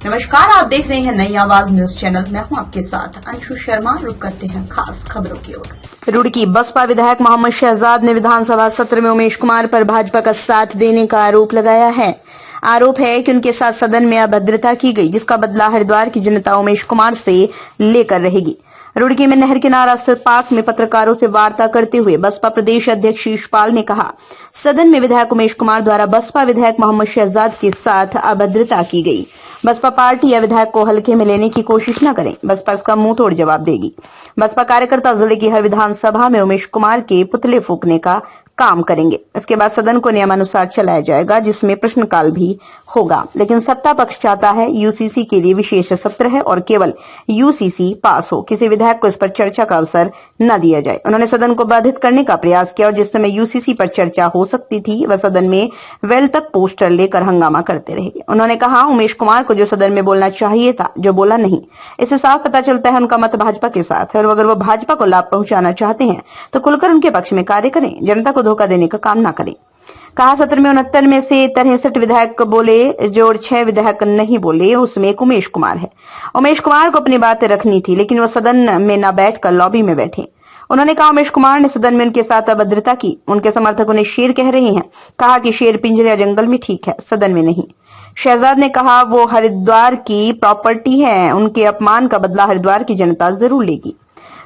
नमस्कार, आप देख रहे हैं नई आवाज न्यूज चैनल। मैं हूं आपके साथ अंशु शर्मा। रुक करते हैं खास खबरों की ओर। रुड़की बसपा विधायक मोहम्मद शहजाद ने विधानसभा सत्र में उमेश कुमार पर भाजपा का साथ देने का आरोप लगाया है। आरोप है कि उनके साथ सदन में अभद्रता की गई, जिसका बदला हरिद्वार की जनता उमेश कुमार से लेकर रहेगी। रुड़की में नहर किनारा स्थित पार्क में पत्रकारों से वार्ता करते हुए बसपा प्रदेश अध्यक्ष शीशपाल ने कहा, सदन में विधायक उमेश कुमार द्वारा बसपा विधायक मोहम्मद शहजाद के साथ अभद्रता की गई। बसपा पार्टी या विधायक को हल्के में लेने की कोशिश न करें, बसपा इसका मुंह तोड़ जवाब देगी। बसपा कार्यकर्ता जिले की हर विधानसभा में उमेश कुमार के पुतले फूंकने का काम करेंगे। इसके बाद सदन को नियमानुसार चलाया जाएगा, जिसमें प्रश्नकाल भी होगा। लेकिन सत्ता पक्ष चाहता है यूसीसी के लिए विशेष सत्र है और केवल यूसीसी पास हो, किसी विधायक को इस पर चर्चा का अवसर न दिया जाए। उन्होंने सदन को बाधित करने का प्रयास किया और जिस समय यूसीसी पर चर्चा हो सकती थी, वह सदन में वेल तक पोस्टर लेकर हंगामा करते रहे। उन्होंने कहा, उमेश कुमार को जो सदन में बोलना चाहिए था, जो बोला नहीं, इससे साफ पता चलता है उनका मत भाजपा के साथ है और अगर वो भाजपा को लाभ पहुंचाना चाहते हैं तो खुलकर उनके पक्ष में कार्य करें, जनता को धोखा देने का काम ना करें। कहा, सत्र में 69 में से 63 विधायक बोले, जो 6 विधायक नहीं बोले, उसमें एक उमेश कुमार है। उमेश कुमार को अपनी बातें रखनी थी, लेकिन वो सदन में न बैठकर लॉबी में बैठे। उन्होंने कहा, उमेश कुमार ने सदन में उनके साथ अभद्रता की। उनके समर्थक उन्हें शेर कह रहे हैं। कहा कि शेर पिंजरे या जंगल में ठीक है, सदन में नहीं। शहजाद ने कहा, वो हरिद्वार की प्रॉपर्टी है, उनके अपमान का बदला हरिद्वार की जनता जरूर लेगी।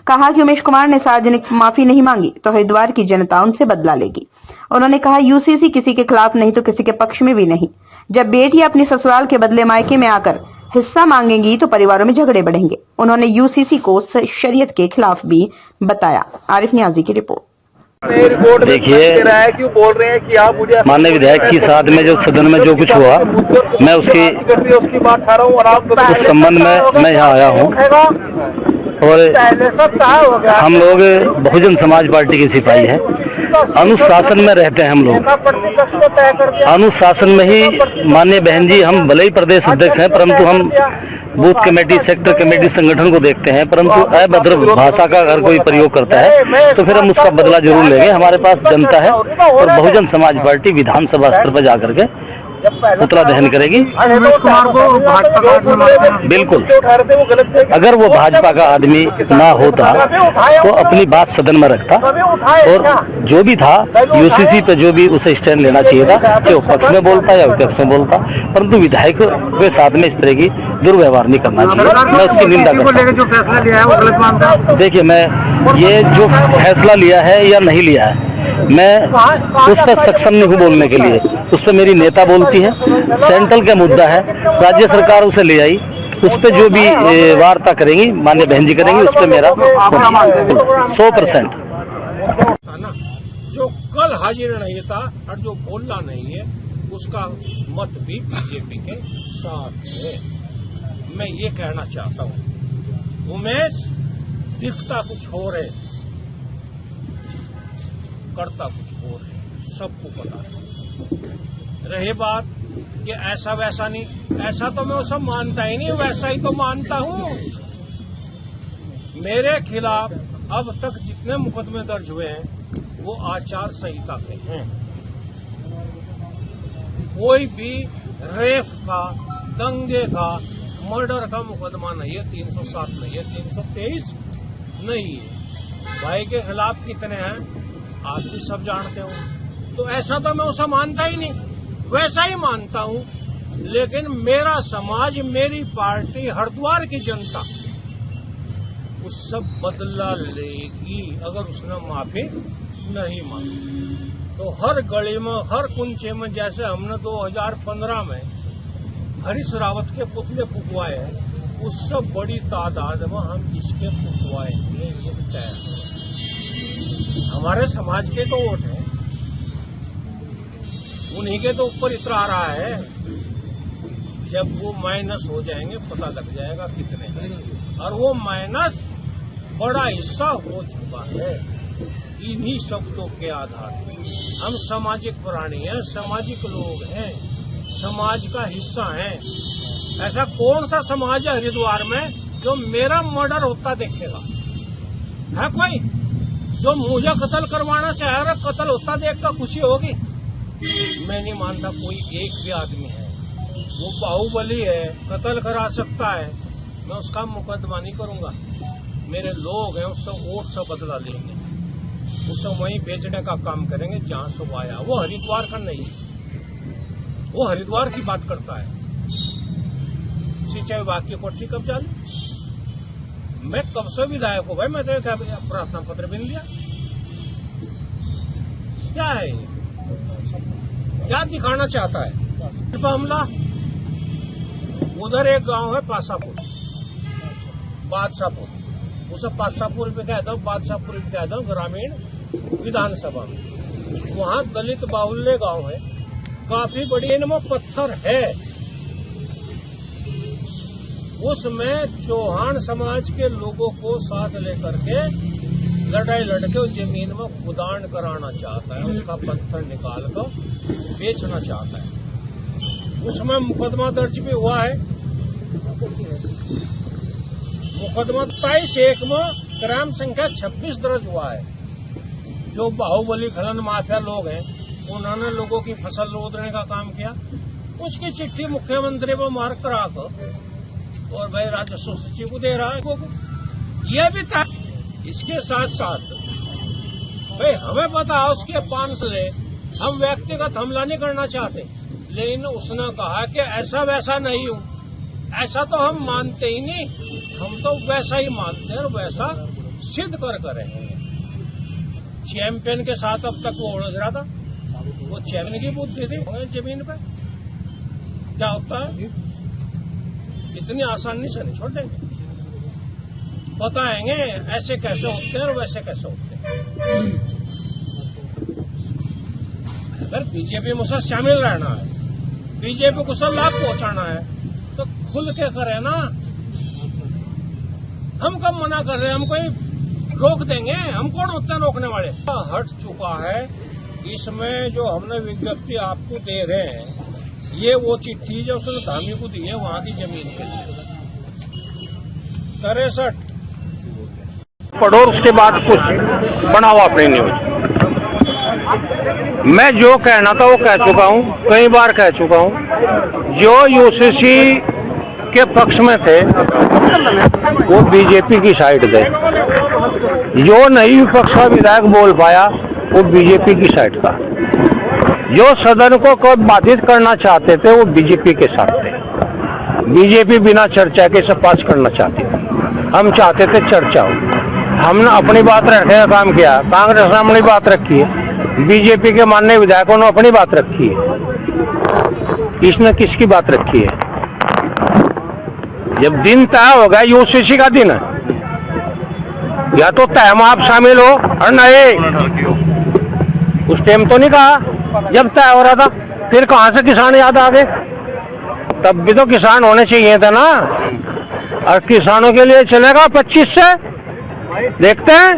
कहा कि उमेश कुमार ने सार्वजनिक माफी नहीं मांगी तो हरिद्वार की जनता उनसे बदला लेगी। उन्होंने कहा, यूसीसी किसी के खिलाफ नहीं तो किसी के पक्ष में भी नहीं। जब बेटी अपनी ससुराल के बदले मायके में आकर हिस्सा मांगेंगी तो परिवारों में झगड़े बढ़ेंगे। उन्होंने यूसीसी को शरीयत के खिलाफ भी बताया। आरिफ नियाजी की रिपोर्ट। देखिए, माननीय विधायक के साथ में जो सदन में जो कुछ हुआ, मैं उसकी उस संबंध में मैं यहाँ आया हूँ और हम लोग बहुजन समाज पार्टी के सिपाही हैं। अनुशासन में रहते हैं हम लोग, अनुशासन में ही। माननीय बहन जी, हम भले ही प्रदेश अध्यक्ष हैं, परंतु हम बूथ कमेटी, सेक्टर कमेटी संगठन को देखते हैं, परंतु अभद्र भाषा का अगर कोई प्रयोग करता है तो फिर हम उसका बदला जरूर लेंगे। हमारे पास जनता है और बहुजन समाज पार्टी विधानसभा स्तर पर जाकर के पुतला दहन करेगी। बिल्कुल, अगर वो भाजपा का आदमी ना होता तो अपनी बात सदन में रखता और जो भी था यूसीसी पे जो भी उसे स्टैंड लेना चाहिए था, कि वो पक्ष में बोलता या विपक्ष में बोलता, परंतु विधायक के साथ में इस तरह की दुर्व्यवहार नहीं करना चाहिए। मैं उसकी निंदा करता हूँ। देखिए, मैं ये जो फैसला लिया है या नहीं लिया है, मैं उस पर सक्षम नहीं हूँ बोलने के लिए। उस पर मेरी नेता बोलती है। सेंट्रल का मुद्दा है, राज्य सरकार उसे ले आई, उस पर जो भी वार्ता करेंगी माननीय बहन जी करेंगी, उस पर मेरा 100%। जो कल हाजिर नहीं था और जो बोलना नहीं है, उसका मत भी बीजेपी के साथ है। मैं ये कहना चाहता हूँ, उमेश दिखता कुछ और है, करता कुछ और है, सबको पता है। रही बात कि ऐसा वैसा नहीं, ऐसा तो मैं वो सब मानता ही नहीं, वैसा ही तो मानता हूँ। मेरे खिलाफ अब तक जितने मुकदमे दर्ज हुए हैं वो आचार संहिता के हैं। कोई भी रेप का, दंगे का, मर्डर का मुकदमा नहीं है, 307 नहीं है, 323 नहीं है। भाई के खिलाफ कितने हैं आप भी सब जानते हो। तो ऐसा तो मैं उसे मानता ही नहीं, वैसा ही मानता हूँ। लेकिन मेरा समाज, मेरी पार्टी, हरिद्वार की जनता उससे बदला लेगी अगर उसने माफी नहीं मांगी। तो हर गली में, हर कुंचे में, जैसे हमने 2015 में हरीश रावत के पुतले फुकवाए हैं, उससे बड़ी तादाद में हम इसके फुकवाएंगे, ये तय है। हमारे समाज के तो वोट है, उन्हीं के तो ऊपर इतना आ रहा है। जब वो माइनस हो जाएंगे पता लग जाएगा कितने हैं, और वो माइनस बड़ा हिस्सा हो चुका है। इन्हीं शब्दों के आधार पर हम सामाजिक प्राणी हैं, सामाजिक लोग हैं, समाज का हिस्सा हैं। ऐसा कौन सा समाज है हरिद्वार में जो मेरा मर्डर होता देखेगा? है कोई जो मुझे कत्ल करवाना चाह रहा, कत्ल होता देखकर खुशी होगी? मैं नहीं मानता कोई एक भी आदमी है वो बाहुबली है, कत्ल करा सकता है, मैं उसका मुकदमा नहीं करूंगा। मेरे लोग हैं, उससे वोट से बदला लेंगे, उससे वहीं बेचने का काम करेंगे जहां से वो आया। वो हरिद्वार का नहीं, वो हरिद्वार की बात करता है। सिंचाई विभाग की कोठी कब चालू? मैं कब से विधायक हूं भाई, मैं तो क्या प्रार्थना पत्र भी नहीं लिया। क्या है ये? क्या दिखाना चाहता है? हमला उधर एक गांव है पासापुर, बादशाहपुर, उसे पासापुर भी कहता हूँ, बादशाहपुर भी कहता हूँ, ग्रामीण विधानसभा में। वहां दलित बाहुल्य गांव है, काफी बड़ी, इनमें पत्थर है। उसमें चौहान समाज के लोगों को साथ लेकर के लड़ाई लड़के उस जमीन में खुदान कराना चाहता है, उसका पत्थर निकाल कर बेचना चाहता है। उसमें मुकदमा दर्ज भी हुआ है। मुकदमा 23/1 में क्राइम संख्या 26 दर्ज हुआ है। जो बाहुबली खनन माफिया लोग हैं, उन्होंने लोगों की फसल रोदने का काम किया। उसकी चिट्ठी मुख्यमंत्री को मार करा कर और भाई राजस्व सचिव को दे रहा है। यह भी था। इसके साथ साथ भाई हमें पता है उसके पान से हम व्यक्तिगत हमला नहीं करना चाहते, लेकिन उसने कहा कि ऐसा वैसा नहीं हूं। ऐसा तो हम मानते ही नहीं, हम तो वैसा ही मानते हैं और वैसा सिद्ध कर रहे हैं। चैंपियन के साथ अब तक वो उलझ रहा था, वो चैंपियन की बुद्धि थी जमीन पे। क्या होता है, इतनी आसानी से नहीं छोड़ देंगे, बताएंगे ऐसे कैसे होते हैं और वैसे कैसे होते हैं। अगर बीजेपी में उसे शामिल रहना है, बीजेपी को उसे लाभ पहुंचाना है, तो खुल के करे ना। हम कब मना कर रहे हैं? हम कोई रोक देंगे? हम कौन होते हैं रोकने वाले? हट चुका है। इसमें जो हमने विज्ञप्ति आपको दे रहे हैं, ये वो चिट्ठी जो उसने धामी को दी है वहां की जमीन के लिए 63 पढ़ो, उसके बाद कुछ बनाओ अपनी न्यूज। मैं जो कहना था वो कह चुका हूँ, कई बार कह चुका हूँ। जो यूसीसी के पक्ष में थे वो बीजेपी की साइड थे, जो नई विपक्ष का विधायक बोल पाया वो बीजेपी की साइड था, जो सदन को बाधित करना चाहते थे वो बीजेपी के साथ थे। बीजेपी बिना चर्चा के सब पास करना चाहती थी, हम चाहते थे चर्चा हो। हमने अपनी बात रखने का काम किया, कांग्रेस ने अपनी बात रखी है, बीजेपी के माननीय विधायकों ने अपनी बात रखी है। इसने किसकी बात रखी है? जब दिन तय होगा, यूसीसी का दिन है, या तो तय में आप शामिल हो और नहीं, उस टाइम तो नहीं कहा जब तय हो रहा था। फिर कहां से किसान याद आ गए? तब भी तो किसान होने चाहिए थे ना। और किसानों के लिए चलेगा 25 से, देखते हैं।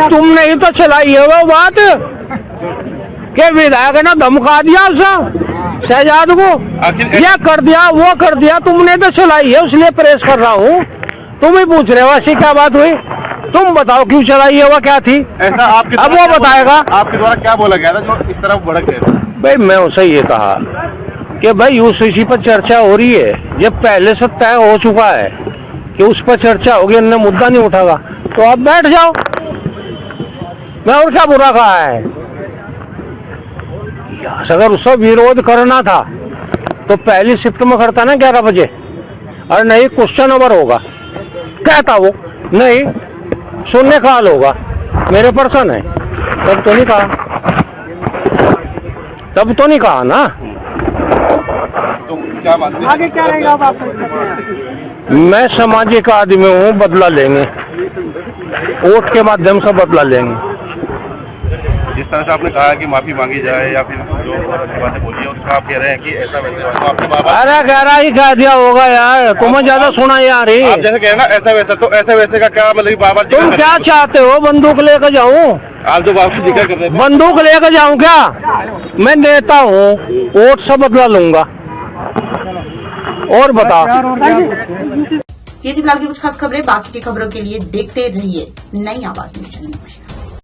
तुमने ही तो चलाई है वो बात कि विधायक ने धमका दिया शहजाद को, यह कर दिया वो कर दिया, तुमने तो चलाई है, इसलिए प्रेस कर रहा हूँ। तुम ही पूछ रहे हो ऐसी क्या बात हुई? तुम बताओ क्यों चलाई है, वो क्या थी? ऐसा आपके अब वो बताएगा। आपके द्वारा क्या बोला गया था जो इस तरफ भड़क गया? भाई मैं उसे ये कहा कि भाई यूसीसी पर चर्चा हो रही है, जब पहले से तय हो चुका है कि उस पर चर्चा होगी, इन्होंने मुद्दा नहीं उठागा तो आप बैठ जाओ। मैं और क्या बुरा कहा है? अगर उसका विरोध करना था तो पहली शिफ्ट में करता ना 11 बजे, और नहीं क्वेश्चन ओवर होगा कहता, वो नहीं शून्य काल होगा, मेरे पर्सन है, तब तो नहीं कहा, तब तो नहीं कहा ना। तो क्या मानते हैं? आगे क्या रहेगा अब आपको? मैं सामाजिक आदमी हूँ, बदला लेंगे, वोट के माध्यम से बदला लेंगे। जिस तरह से आपने कहा कि माफी मांगी जाए या फिर जो बातें बोली है उसका आप कह रहे हैं कि ऐसा वैसे, तो आपके बाबा अरे कह रहा ही कह दिया होगा यार, तुम्हें ज्यादा सुना यार। आप जैसे कह ना ऐसा वैसा, तो ऐसा वैसे का क्या मतलब? बाबा तुम क्या चाहते हो? बंदूक लेकर जाऊं? आप जो बाबा जिक्र कर रहे थे, बंदूक लेकर जाऊं क्या? मैं नेता हूँ, वोट से बदला लूंगा। और बताओ। ये थी फिलहाल की कुछ खास खबरें। बाकी की खबरों के लिए देखते रहिए नई आवाज न्यूज चैनल।